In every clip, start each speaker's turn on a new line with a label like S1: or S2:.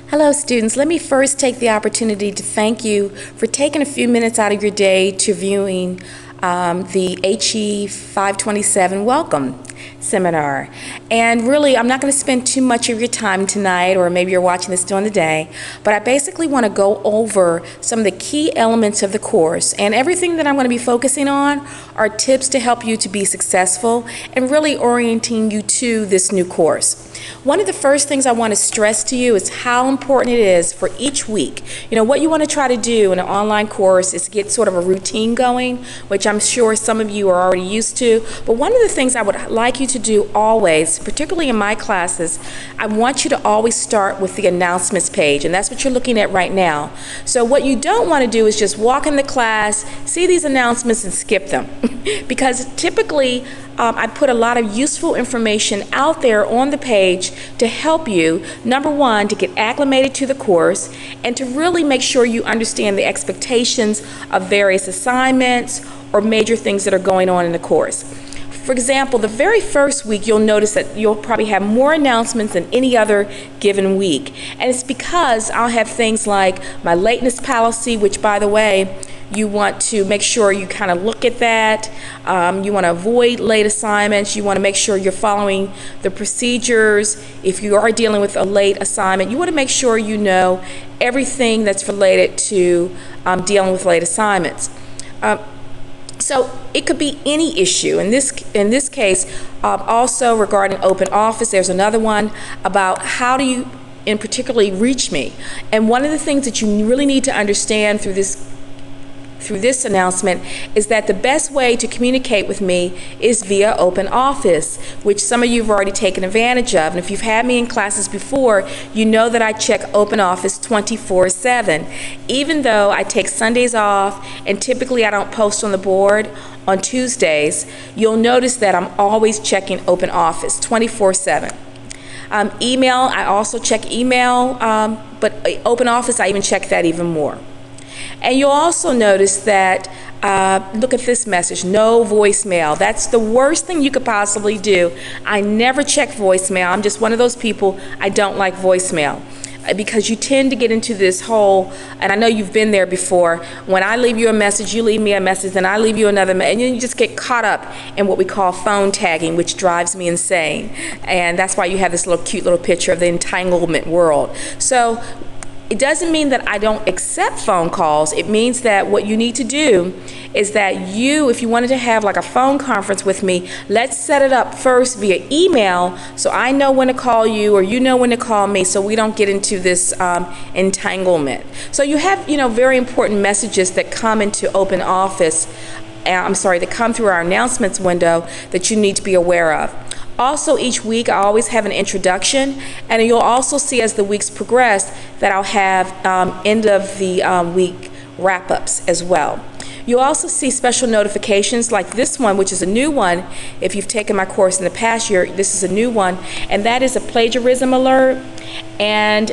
S1: Hello students, let me first take the opportunity to thank you for taking a few minutes out of your day to viewing the HE 527 Welcome Seminar. And really, I'm not going to spend too much of your time tonight, or maybe you're watching this during the day, but I basically want to go over some of the key elements of the course. And everything that I'm going to be focusing on are tips to help you to be successful and really orienting you to this new course. One of the first things I want to stress to you is how important it is for each week. You know, what you want to try to do in an online course is get sort of a routine going, which I'm sure some of you are already used to. But one of the things I would like you to do always, particularly in my classes, I want you to always start with the announcements page, and that's what you're looking at right now. So what you don't want to do is just walk in the class, see these announcements, and skip them. Because typically, I put a lot of useful information out there on the page to help you, number one, to get acclimated to the course and to really make sure you understand the expectations of various assignments or major things that are going on in the course. For example, the very first week you'll notice that you'll probably have more announcements than any other given week. And it's because I'll have things like my lateness policy, which, by the way, you want to make sure you kind of look at that. You want to avoid late assignments. You want to make sure you're following the procedures. If you are dealing with a late assignment, you want to make sure you know everything that's related to dealing with late assignments. So it could be any issue. In this case, also regarding Open Office, there's another one about how do you, in particularly, reach me. And one of the things that you really need to understand through this announcement is that the best way to communicate with me is via Open Office, which some of you have already taken advantage of. And if you've had me in classes before, you know that I check Open Office 24/7. Even though I take Sundays off and typically I don't post on the board on Tuesdays, you'll notice that I'm always checking Open Office 24/7. Email, I also check email, but Open Office, I even check that even more. And you'll also notice that, look at this message, no voicemail. That's the worst thing you could possibly do. I never check voicemail. I'm just one of those people, I don't like voicemail. Because you tend to get into this whole, and I know you've been there before, when I leave you a message, you leave me a message, then I leave you another message, and you just get caught up in what we call phone tagging, which drives me insane. And that's why you have this little cute little picture of the entanglement world. So it doesn't mean that I don't accept phone calls. It means that what you need to do is that you, if you wanted to have like a phone conference with me, let's set it up first via email so I know when to call you or you know when to call me, so we don't get into this entanglement. So you have, very important messages that come into Open Office, that come through our announcements window that you need to be aware of. Also, each week I always have an introduction, and you'll also see as the weeks progress that I'll have end of the week wrap-ups as well. You'll also see special notifications like this one, which is a new one. If you've taken my course in the past year, this is a new one, and that is a plagiarism alert. And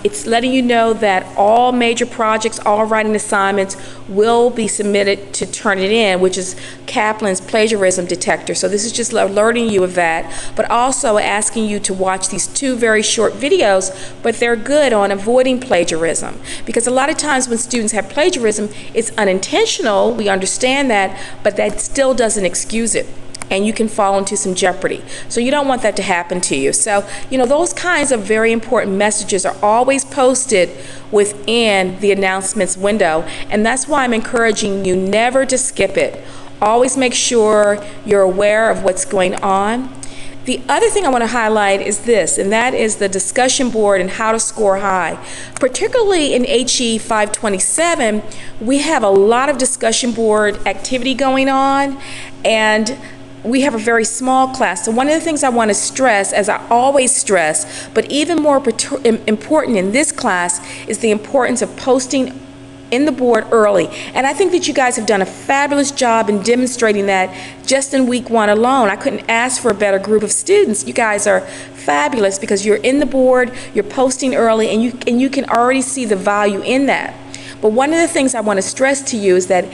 S1: it's letting you know that all major projects, all writing assignments will be submitted to Turnitin, which is Kaplan's plagiarism detector. So this is just alerting you of that, but also asking you to watch these two very short videos, but they're good on avoiding plagiarism. Because a lot of times when students have plagiarism, it's unintentional, we understand that, but that still doesn't excuse it, and you can fall into some jeopardy. So you don't want that to happen to you. So, those kinds of very important messages are always posted within the announcements window, and that's why I'm encouraging you never to skip it. Always make sure you're aware of what's going on. The other thing I want to highlight is this, and that is the discussion board and how to score high. Particularly in HE 527, we have a lot of discussion board activity going on, and we have a very small class. So one of the things I want to stress, as I always stress, but even more important in this class, is the importance of posting in the board early. And I think that you guys have done a fabulous job in demonstrating that just in week one alone. I couldn't ask for a better group of students. You guys are fabulous because you're in the board, you're posting early, and you can already see the value in that. But one of the things I want to stress to you is that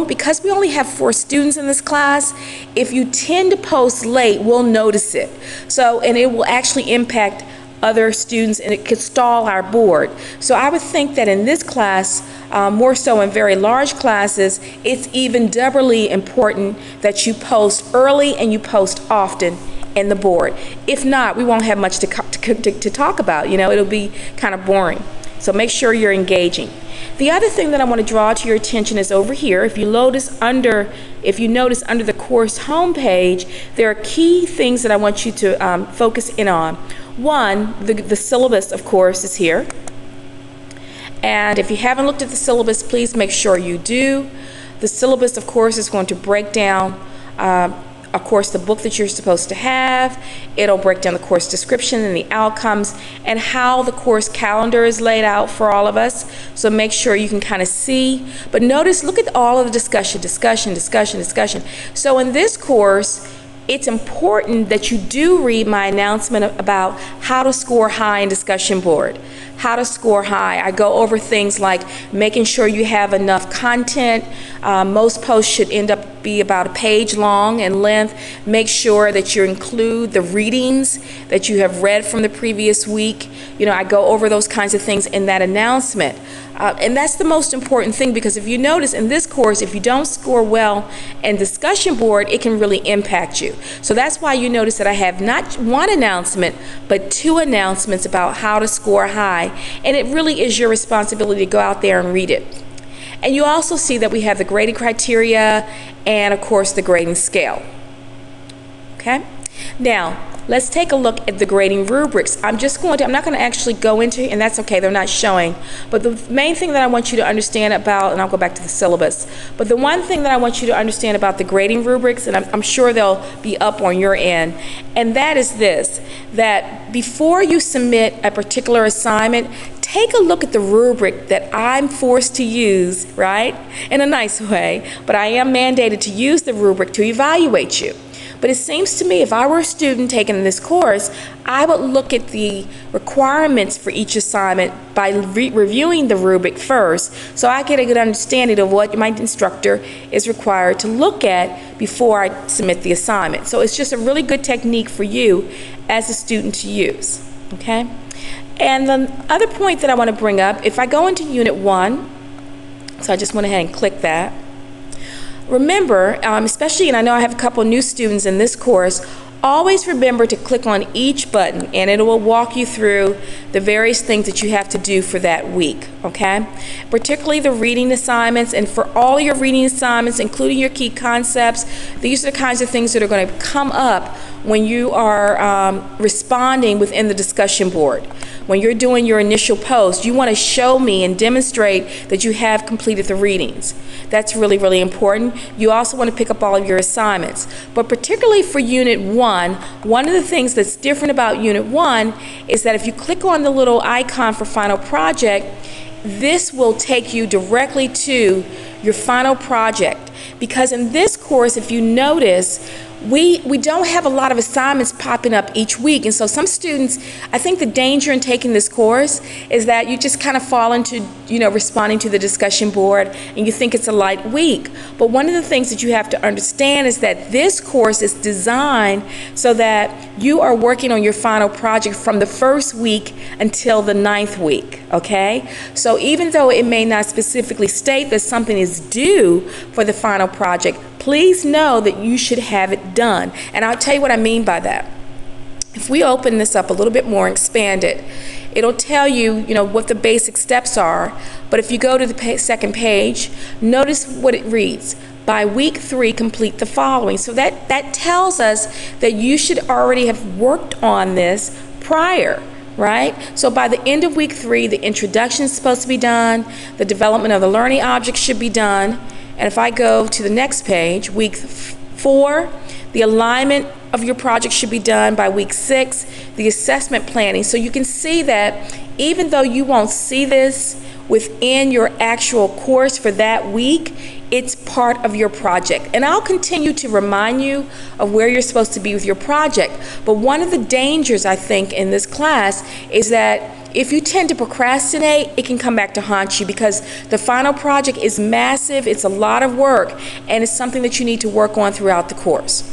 S1: because we only have 4 students in this class, if you tend to post late, we'll notice it. So, and it will actually impact other students, and it could stall our board. So I would think that in this class, more so in very large classes, it's even doubly important that you post early and you post often in the board. If not, we won't have much to talk about. You know, it'll be kind of boring. So make sure you're engaging. The other thing that I want to draw to your attention is over here. If you notice under the course homepage, there are key things that I want you to focus in on. One, the syllabus, of course, is here. And if you haven't looked at the syllabus, please make sure you do. The syllabus, of course, is going to break down of course, the book that you're supposed to have. It'll break down the course description and the outcomes and how the course calendar is laid out for all of us. So make sure you can kind of see. But notice, look at all of the discussion. So in this course, it's important that you do read my announcement about how to score high in discussion board. How to score high. I go over things like making sure you have enough content. Most posts should end up be about a page long in length. Make sure that you include the readings that you have read from the previous week. You know, I go over those kinds of things in that announcement. And that's the most important thing, because if you notice in this course, if you don't score well in discussion board, it can really impact you. So that's why you notice that I have not one announcement, but 2 announcements about how to score high. And it really is your responsibility to go out there and read it. And you also see that we have the grading criteria and, of course, the grading scale. Okay? Now, let's take a look at the grading rubrics. I'm not going to actually go into, and that's okay, they're not showing, but the main thing that I want you to understand about, and I'll go back to the syllabus, but the one thing that I want you to understand about the grading rubrics, and I'm sure they'll be up on your end, and that is this, that before you submit a particular assignment, take a look at the rubric that I'm forced to use, right? In a nice way, but I am mandated to use the rubric to evaluate you. But it seems to me, if I were a student taking this course, I would look at the requirements for each assignment by reviewing the rubric first, so I get a good understanding of what my instructor is required to look at before I submit the assignment. So it's just a really good technique for you as a student to use, okay? And the other point that I want to bring up, if I go into Unit 1, so I just went ahead and click that. Remember, especially, and I know I have a couple new students in this course, always remember to click on each button and it will walk you through the various things that you have to do for that week, okay? Particularly the reading assignments, and for all your reading assignments, including your key concepts, these are the kinds of things that are going to come up when you are responding within the discussion board. When you're doing your initial post, you want to show me and demonstrate that you have completed the readings. That's really, really important. You also want to pick up all of your assignments. But particularly for Unit 1, one of the things that's different about Unit 1 is that if you click on the little icon for Final Project, this will take you directly to your final project. Because in this course, if you notice, we don't have a lot of assignments popping up each week, and so some students, I think the danger in taking this course is that you just kind of fall into, you know, responding to the discussion board and you think it's a light week. But one of the things that you have to understand is that this course is designed so that you are working on your final project from the first week until the 9th week, okay? So even though it may not specifically state that something is due for the final project, please know that you should have it done. And I'll tell you what I mean by that. If we open this up a little bit more and expand it, it'll tell you, you know, what the basic steps are. But if you go to the second page, notice what it reads. By week 3, complete the following. So that tells us that you should already have worked on this prior, right? So by the end of week 3, the introduction is supposed to be done, the development of the learning objects should be done. And if I go to the next page, week 4, the alignment of your project should be done by week 6, the assessment planning. So you can see that even though you won't see this within your actual course for that week, it's part of your project. And I'll continue to remind you of where you're supposed to be with your project. But one of the dangers, I think, in this class is that if you tend to procrastinate, it can come back to haunt you, because the final project is massive, it's a lot of work, and it's something that you need to work on throughout the course.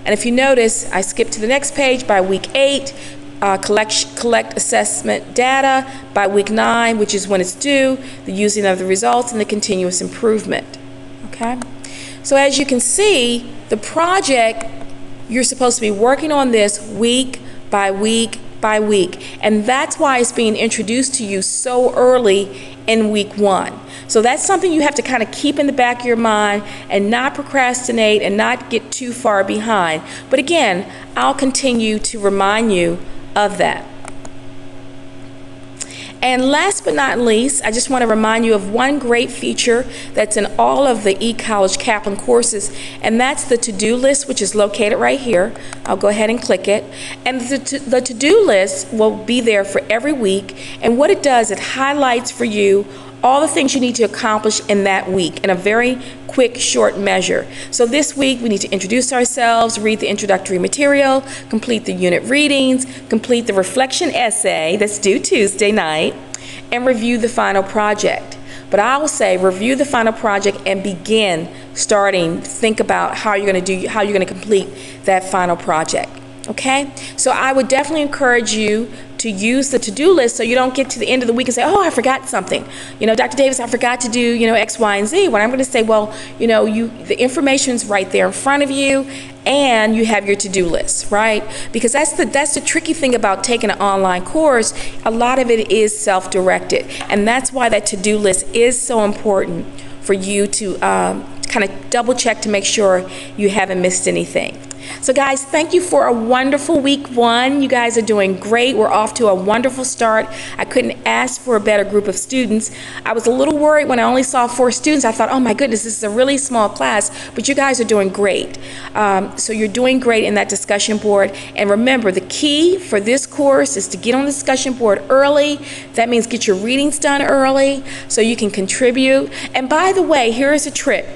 S1: And if you notice, I skipped to the next page. By week 8, collect assessment data by week 9, which is when it's due, the using of the results, and the continuous improvement. Okay? So as you can see, the project, you're supposed to be working on this week by week by week, and that's why it's being introduced to you so early in week 1. So that's something you have to kind of keep in the back of your mind and not procrastinate and not get too far behind. But again, I'll continue to remind you of that. And last but not least, I just want to remind you of one great feature that's in all of the eCollege Kaplan courses, and that's the to-do list, which is located right here. I'll go ahead and click it. And the to-do list will be there for every week, and what it does, it highlights for you all the things you need to accomplish in that week in a very quick, short measure. So this week we need to introduce ourselves, read the introductory material, complete the unit readings, complete the reflection essay that's due Tuesday night, and review the final project. But I will say review the final project and begin think about how you're going to complete that final project. Okay? So I would definitely encourage you to use the to-do list so you don't get to the end of the week and say, oh, I forgot something. You know, Dr. Davis, I forgot to do, you know, X, Y, and Z. When I'm going to say, well, you know, the information's right there in front of you, and you have your to-do list, right? Because that's the tricky thing about taking an online course. A lot of it is self-directed, and that's why that to-do list is so important for you to kind of double check to make sure you haven't missed anything. So guys, thank you for a wonderful week 1. You guys are doing great. We're off to a wonderful start. I couldn't ask for a better group of students. I was a little worried when I only saw 4 students. I thought, oh my goodness, this is a really small class, but you guys are doing great. So you're doing great in that discussion board. And remember, the key for this course is to get on the discussion board early. That means get your readings done early so you can contribute. And by the way, here is a trick.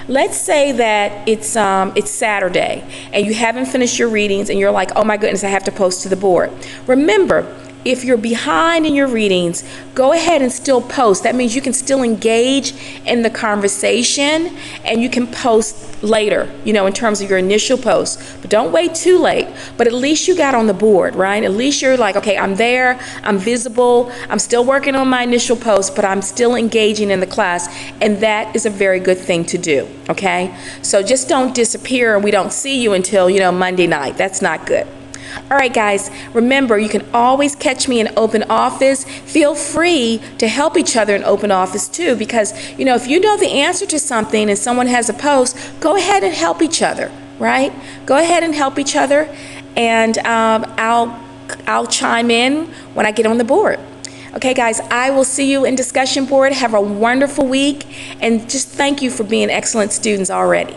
S1: Let's say that it's Saturday and you haven't finished your readings and you're like, oh my goodness, I have to post to the board. Remember, if you're behind in your readings, go ahead and still post. That means you can still engage in the conversation and you can post later, you know, in terms of your initial post. But don't wait too late. But at least you got on the board, right? At least you're like, okay, I'm there, I'm visible, I'm still working on my initial post, but I'm still engaging in the class, and that is a very good thing to do, okay? So just don't disappear and we don't see you until, you know, Monday night. That's not good. All right, guys, remember, you can always catch me in open office. Feel free to help each other in open office, too, because, you know, if you know the answer to something and someone has a post, go ahead and help each other, right? Go ahead and help each other, and I'll chime in when I get on the board. Okay, guys, I will see you in discussion board. Have a wonderful week, and just thank you for being excellent students already.